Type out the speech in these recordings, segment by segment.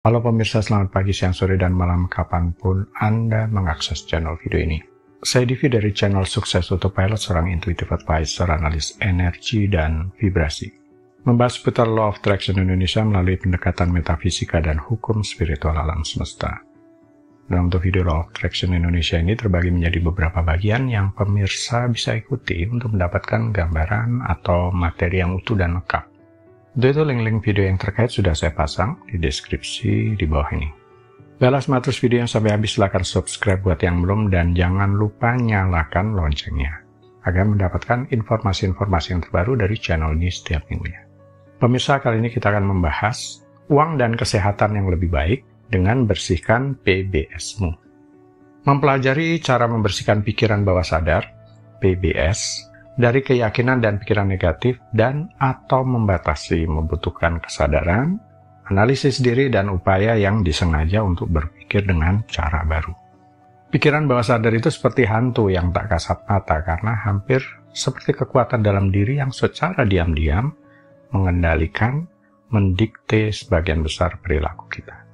Halo pemirsa, selamat pagi, siang, sore, dan malam kapanpun Anda mengakses channel video ini. Saya Divi dari channel Sukses Autopilot, seorang intuitive advisor, analis energi, dan vibrasi. Membahas seputar Law of Attraction Indonesia melalui pendekatan metafisika dan hukum spiritual alam semesta. Dan untuk video Law of Attraction Indonesia ini terbagi menjadi beberapa bagian yang pemirsa bisa ikuti untuk mendapatkan gambaran atau materi yang utuh dan lengkap. Untuk itu link-link video yang terkait sudah saya pasang di deskripsi di bawah ini. Balas terus video yang sampai habis, silahkan subscribe buat yang belum dan jangan lupa nyalakan loncengnya agar mendapatkan informasi-informasi yang terbaru dari channel ini setiap minggunya. Pemirsa, kali ini kita akan membahas uang dan kesehatan yang lebih baik dengan bersihkan PBS-mu. Mempelajari cara membersihkan pikiran bawah sadar, PBS, dari keyakinan dan pikiran negatif dan atau membatasi membutuhkan kesadaran, analisis diri, dan upaya yang disengaja untuk berpikir dengan cara baru. Pikiran bawah sadar itu seperti hantu yang tak kasat mata karena hampir seperti kekuatan dalam diri yang secara diam-diam mengendalikan, mendikte sebagian besar perilaku kita.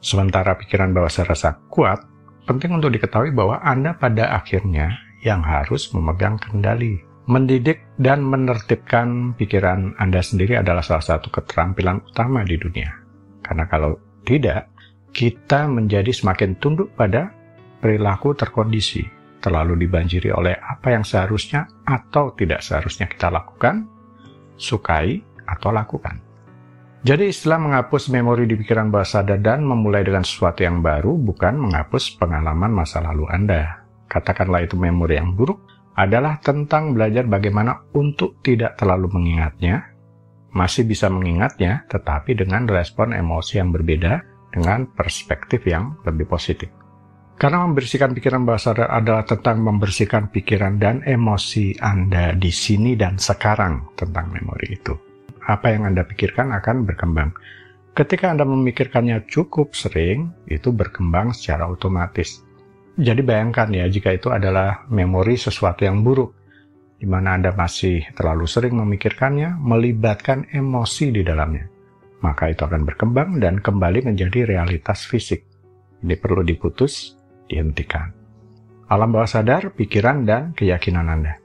Sementara pikiran bawah sadar rasa kuat, penting untuk diketahui bahwa Anda pada akhirnya yang harus memegang kendali. Mendidik dan menertibkan pikiran Anda sendiri adalah salah satu keterampilan utama di dunia. Karena kalau tidak, kita menjadi semakin tunduk pada perilaku terkondisi, terlalu dibanjiri oleh apa yang seharusnya atau tidak seharusnya kita lakukan, sukai, atau lakukan. Jadi istilah menghapus memori di pikiran bawah sadar dan memulai dengan sesuatu yang baru bukan menghapus pengalaman masa lalu Anda. Katakanlah itu memori yang buruk, adalah tentang belajar bagaimana untuk tidak terlalu mengingatnya, masih bisa mengingatnya, tetapi dengan respon emosi yang berbeda dengan perspektif yang lebih positif. Karena membersihkan pikiran bawah sadar adalah tentang membersihkan pikiran dan emosi Anda di sini dan sekarang tentang memori itu. Apa yang Anda pikirkan akan berkembang. Ketika Anda memikirkannya cukup sering, itu berkembang secara otomatis. Jadi bayangkan ya, jika itu adalah memori sesuatu yang buruk, di mana Anda masih terlalu sering memikirkannya, melibatkan emosi di dalamnya, maka itu akan berkembang dan kembali menjadi realitas fisik. Ini perlu diputus, dihentikan. Alam bawah sadar, pikiran, dan keyakinan Anda.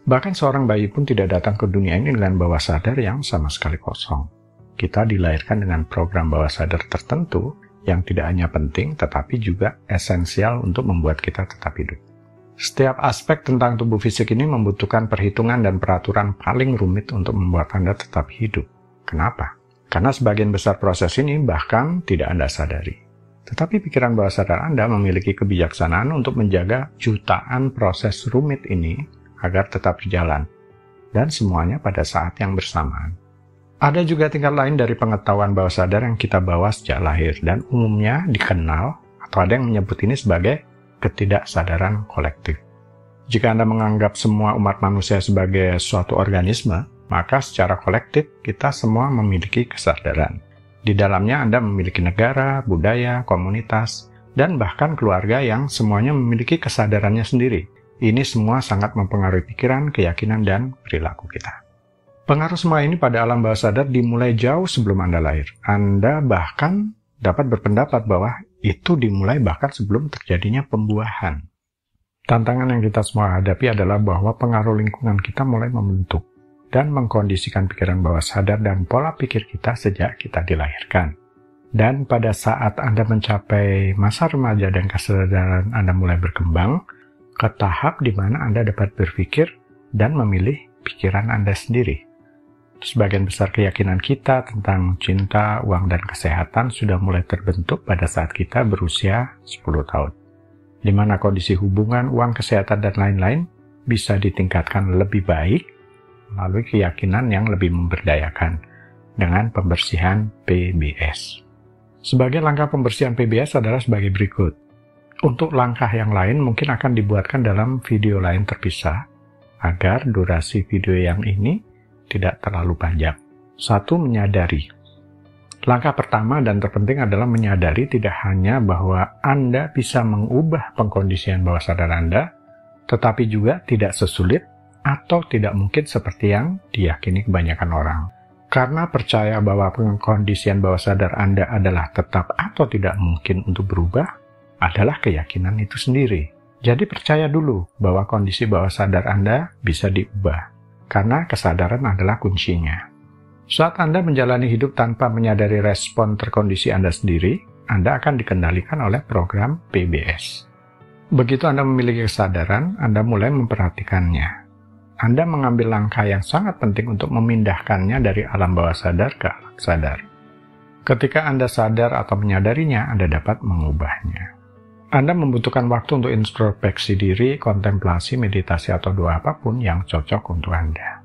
Bahkan seorang bayi pun tidak datang ke dunia ini dengan bawah sadar yang sama sekali kosong. Kita dilahirkan dengan program bawah sadar tertentu yang tidak hanya penting, tetapi juga esensial untuk membuat kita tetap hidup. Setiap aspek tentang tubuh fisik ini membutuhkan perhitungan dan peraturan paling rumit untuk membuat Anda tetap hidup. Kenapa? Karena sebagian besar proses ini bahkan tidak Anda sadari. Tetapi pikiran bawah sadar Anda memiliki kebijaksanaan untuk menjaga jutaan proses rumit ini agar tetap berjalan, dan semuanya pada saat yang bersamaan. Ada juga tingkat lain dari pengetahuan bawah sadar yang kita bawa sejak lahir, dan umumnya dikenal, atau ada yang menyebut ini sebagai ketidaksadaran kolektif. Jika Anda menganggap semua umat manusia sebagai suatu organisme, maka secara kolektif kita semua memiliki kesadaran. Di dalamnya Anda memiliki negara, budaya, komunitas, dan bahkan keluarga yang semuanya memiliki kesadarannya sendiri. Ini semua sangat mempengaruhi pikiran, keyakinan, dan perilaku kita. Pengaruh semua ini pada alam bawah sadar dimulai jauh sebelum Anda lahir. Anda bahkan dapat berpendapat bahwa itu dimulai bahkan sebelum terjadinya pembuahan. Tantangan yang kita semua hadapi adalah bahwa pengaruh lingkungan kita mulai membentuk dan mengkondisikan pikiran bawah sadar dan pola pikir kita sejak kita dilahirkan. Dan pada saat Anda mencapai masa remaja dan kesadaran Anda mulai berkembang, ke tahap di mana Anda dapat berpikir dan memilih pikiran Anda sendiri. Sebagian besar keyakinan kita tentang cinta, uang, dan kesehatan sudah mulai terbentuk pada saat kita berusia 10 tahun. Di mana kondisi hubungan, uang, kesehatan, dan lain-lain bisa ditingkatkan lebih baik melalui keyakinan yang lebih memberdayakan dengan pembersihan PBS. Sebagai langkah pembersihan PBS adalah sebagai berikut. Untuk langkah yang lain mungkin akan dibuatkan dalam video lain terpisah, agar durasi video yang ini tidak terlalu panjang. 1. Menyadari. Langkah pertama dan terpenting adalah menyadari tidak hanya bahwa Anda bisa mengubah pengkondisian bawah sadar Anda, tetapi juga tidak sesulit atau tidak mungkin seperti yang diyakini kebanyakan orang. Karena percaya bahwa pengkondisian bawah sadar Anda adalah tetap atau tidak mungkin untuk berubah, adalah keyakinan itu sendiri. Jadi percaya dulu bahwa kondisi bawah sadar Anda bisa diubah, karena kesadaran adalah kuncinya. Saat Anda menjalani hidup tanpa menyadari respon terkondisi Anda sendiri, Anda akan dikendalikan oleh program PBS. Begitu Anda memiliki kesadaran, Anda mulai memperhatikannya. Anda mengambil langkah yang sangat penting untuk memindahkannya dari alam bawah sadar ke alam sadar. Ketika Anda sadar atau menyadarinya, Anda dapat mengubahnya. Anda membutuhkan waktu untuk introspeksi diri, kontemplasi, meditasi, atau doa apapun yang cocok untuk Anda.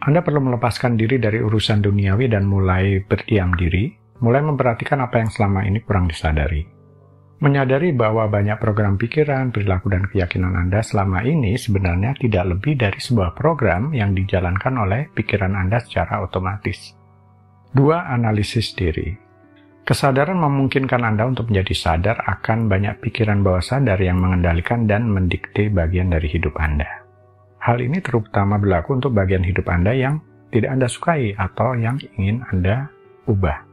Anda perlu melepaskan diri dari urusan duniawi dan mulai berdiam diri, mulai memperhatikan apa yang selama ini kurang disadari. Menyadari bahwa banyak program pikiran, perilaku, dan keyakinan Anda selama ini sebenarnya tidak lebih dari sebuah program yang dijalankan oleh pikiran Anda secara otomatis. 2. Analisis diri. Kesadaran memungkinkan Anda untuk menjadi sadar akan banyak pikiran bawah sadar yang mengendalikan dan mendikte bagian dari hidup Anda. Hal ini terutama berlaku untuk bagian hidup Anda yang tidak Anda sukai atau yang ingin Anda ubah.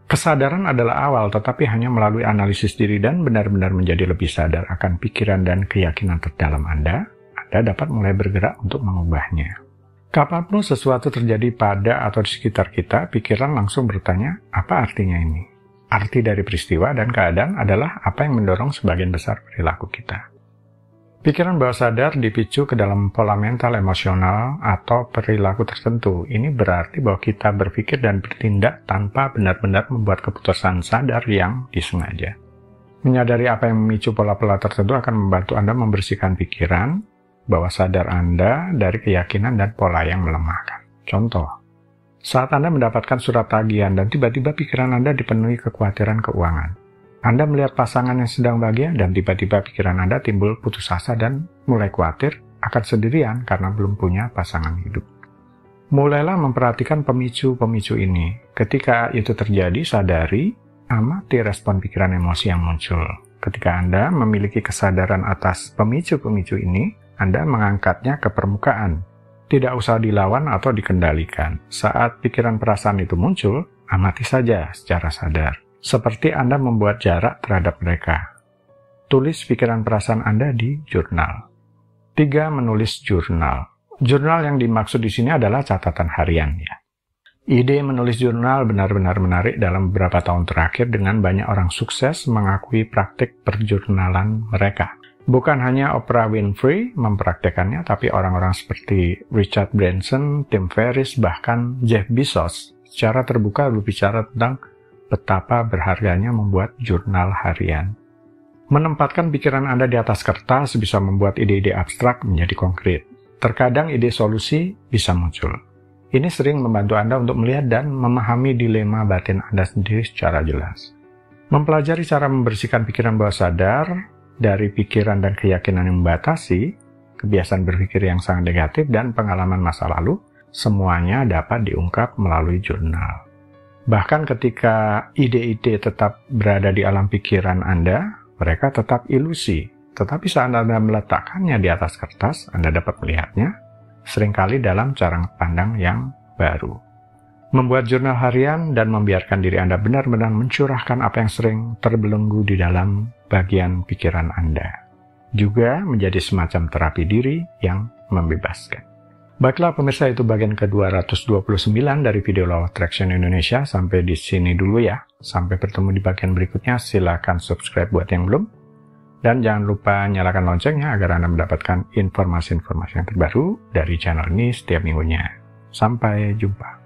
Kesadaran adalah awal, tetapi hanya melalui analisis diri dan benar-benar menjadi lebih sadar akan pikiran dan keyakinan terdalam Anda dapat mulai bergerak untuk mengubahnya. Kapanpun sesuatu terjadi pada atau di sekitar kita, pikiran langsung bertanya, apa artinya ini? Arti dari peristiwa dan keadaan adalah apa yang mendorong sebagian besar perilaku kita. Pikiran bawah sadar dipicu ke dalam pola mental emosional atau perilaku tertentu. Ini berarti bahwa kita berpikir dan bertindak tanpa benar-benar membuat keputusan sadar yang disengaja. Menyadari apa yang memicu pola-pola tertentu akan membantu Anda membersihkan pikiran bawah sadar Anda dari keyakinan dan pola yang melemahkan. Contoh, saat Anda mendapatkan surat tagihan dan tiba-tiba pikiran Anda dipenuhi kekhawatiran keuangan. Anda melihat pasangan yang sedang bahagia dan tiba-tiba pikiran Anda timbul putus asa dan mulai khawatir akan sendirian karena belum punya pasangan hidup. Mulailah memperhatikan pemicu-pemicu ini. Ketika itu terjadi, sadari, amati respon pikiran emosi yang muncul. Ketika Anda memiliki kesadaran atas pemicu-pemicu ini, Anda mengangkatnya ke permukaan. Tidak usah dilawan atau dikendalikan. Saat pikiran perasaan itu muncul, amati saja secara sadar. Seperti Anda membuat jarak terhadap mereka. Tulis pikiran perasaan Anda di jurnal. 3. Menulis jurnal. Jurnal yang dimaksud di sini adalah catatan harian, ya. Ide menulis jurnal benar-benar menarik dalam beberapa tahun terakhir dengan banyak orang sukses mengakui praktik perjurnalan mereka. Bukan hanya Oprah Winfrey mempraktekannya, tapi orang-orang seperti Richard Branson, Tim Ferriss, bahkan Jeff Bezos secara terbuka berbicara tentang betapa berharganya membuat jurnal harian. Menempatkan pikiran Anda di atas kertas bisa membuat ide-ide abstrak menjadi konkret. Terkadang ide solusi bisa muncul. Ini sering membantu Anda untuk melihat dan memahami dilema batin Anda sendiri secara jelas. Mempelajari cara membersihkan pikiran bawah sadar dari pikiran dan keyakinan yang membatasi, kebiasaan berpikir yang sangat negatif, dan pengalaman masa lalu, semuanya dapat diungkap melalui jurnal. Bahkan ketika ide-ide tetap berada di alam pikiran Anda, mereka tetap ilusi. Tetapi saat Anda meletakkannya di atas kertas, Anda dapat melihatnya seringkali dalam cara pandang yang baru. Membuat jurnal harian dan membiarkan diri Anda benar-benar mencurahkan apa yang sering terbelenggu di dalam bagian pikiran Anda. Juga menjadi semacam terapi diri yang membebaskan. Baiklah pemirsa, itu bagian ke-229 dari video Law of Attraction Indonesia. Sampai di sini dulu ya. Sampai bertemu di bagian berikutnya. Silakan subscribe buat yang belum. Dan jangan lupa nyalakan loncengnya agar Anda mendapatkan informasi-informasi yang terbaru dari channel ini setiap minggunya. Sampai jumpa.